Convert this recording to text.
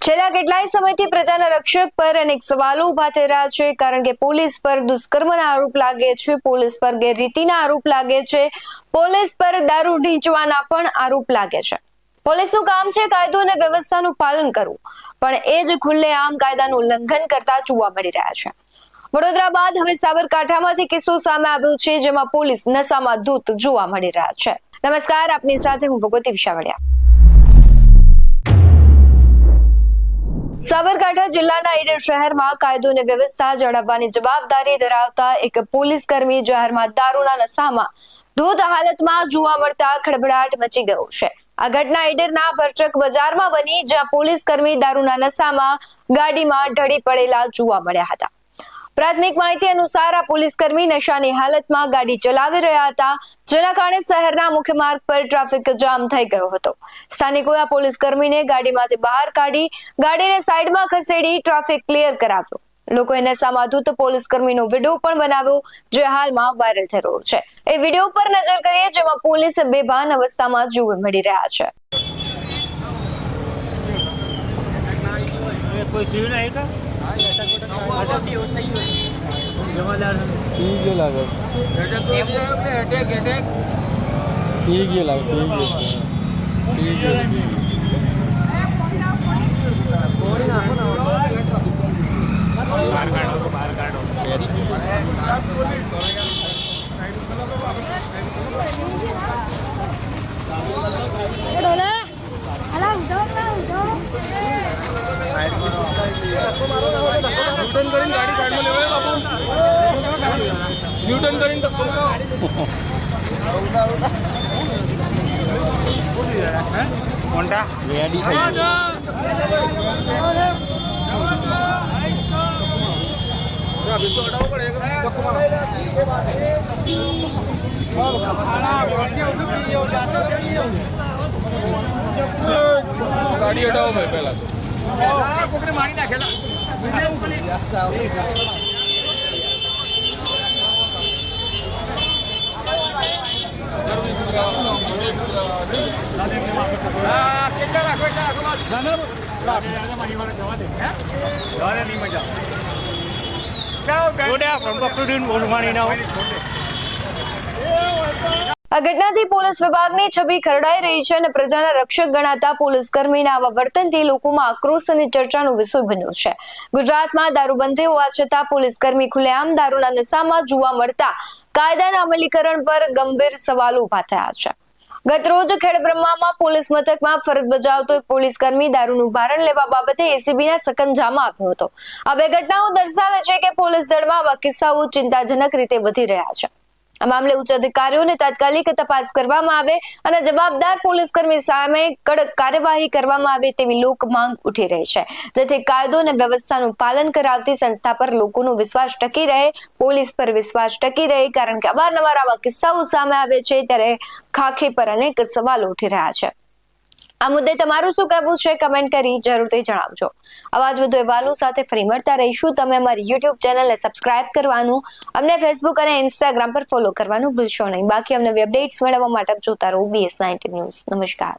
છેલ્લા કેટલાય સમયથી પ્રજાના રક્ષક પર અનેક સવાલો ઉભા થઈ રહ્યા છે, કારણ કે પોલીસ પર દુષ્કર્મના આરોપ લાગે છે, પોલીસ પર ગેરરીતિના આરોપ લાગે છે, પોલીસ પર દારૂ ઢીંચવાના પણ આરોપ લાગે છે। પોલીસનું કામ છે કાયદો અને વ્યવસ્થાનું પાલન કરવું, પણ એ જ ખુલ્લેઆમ કાયદાનું ઉલ્લંઘન કરતા જોવા મળી રહ્યા છે। વડોદરા બાદ હવે સાબરકાંઠામાંથી કિસ્સો સામે આવ્યો છે, જેમાં પોલીસ નશામાં ધૂત જોવા મળી રહ્યા છે। નમસ્કાર, આપની સાથે હું ભગવતી વિશાવડિયા। સાબરકાંઠા જિલ્લાના ઈડર શહેરમાં કાયદો અને વ્યવસ્થા જાળવવાની જવાબદારી ધરાવતા એક પોલીસ કર્મી જાહેરમાં દારૂના નશામાં ધૂત હાલતમાં જોવા મળતા ખળભળાટ મચી ગયો છે। આ ઘટના ઈડરના ભરચક બજારમાં બની, જ્યાં પોલીસ કર્મી દારૂના નશામાં ગાડીમાં ઢળી પડેલા જોવા મળ્યા હતા। પ્રાથમિક માહિતી અનુસાર આ પોલીસ કર્મી નશાની હાલતમાં ગાડી ચલાવી રહ્યા હતા, જેના કારણે શહેરના મુખ્ય માર્ગ પર ટ્રાફિક જામ થઈ ગયો હતો। સ્થાનિકોએ આ પોલીસ કર્મીને ગાડીમાંથી બહાર કાઢી ગાડીને સાઈડમાં ખસેડી ટ્રાફિક ક્લિયર કરાવ્યો। લોકોએ નશામાં ધૂત પોલીસ કર્મીનો વિડીયો પણ બનાવ્યો, જે હાલમાં વાયરલ થઈ રહ્યો છે। એ વિડીયો પર નજર કરીએ, જેમાં પોલીસ બેભાન અવસ્થામાં જોવા મળી રહ્યા છે। न्यूटन કરીને ધક્કો મોંટા રેડી થઈ ગયો। ગાડી હટાવો ભાઈ પહેલા કોકરે મારી નાખેલા। આ ઘટનાથી પોલીસ વિભાગની છબી ખરડાઈ રહી છે અને પ્રજાના રક્ષક ગણાતા પોલીસ કર્મીના આવા વર્તનથી લોકોમાં આક્રોશ અને ચર્ચાનો વિષય બન્યો છે। ગુજરાતમાં દારૂબંધી હોવા છતાં પોલીસ કર્મી ખુલ્લેઆમ દારૂના નશામાં જોવા મળતા કાયદાના અમલીકરણ પર ગંભીર સવાલો ઉભા થયા છે। ગત રોજ ખેડબ્રહ્મામાં પોલીસ મથકમાં ફરજ બજાવતો એક પોલીસ કર્મી દારૂનું ભારણ લેવા બાબતે એસીબીના સકંજામાં આવ્યો હતો। આ બે ઘટનાઓ દર્શાવે છે કે પોલીસ દળમાં આવા કિસ્સાઓ ચિંતાજનક રીતે વધી રહ્યા છે। આ મામલે ઉચ્ચ અધિકારીઓને તાત્કાલિક તપાસ કરવામાં આવે અને જવાબદાર પોલીસ કર્મી સામે કડક કાર્યવાહી કરવામાં આવે તેવી લોક માંગ ઉઠી રહી છે, જેથી કાયદો અને વ્યવસ્થાનું પાલન કરાવતી સંસ્થા પર લોકોનો વિશ્વાસ ટકી રહે, પોલીસ પર વિશ્વાસ ટકી રહે, કારણ કે અવારનવાર આવા કિસ્સાઓ સામે આવે છે ત્યારે ખાખી પર અનેક સવાલો ઉઠી રહ્યા છે। આ મુદ્દે તમારું શું કહેવું છે, કમેન્ટ કરી જરૂરથી જણાવજો। આવા જ વધુ અહેવાલો સાથે ફરી મળતા રહીશું। તમે અમારી યુટ્યુબ ચેનલને સબસ્ક્રાઇબ કરવાનું, અમને ફેસબુક અને ઇન્સ્ટાગ્રામ પર ફોલો કરવાનું ભૂલશો નહીં। બાકી અમને અપડેટ્સ મેળવવા માટે જોતા રહો BS19 ન્યૂઝ। નમસ્કાર।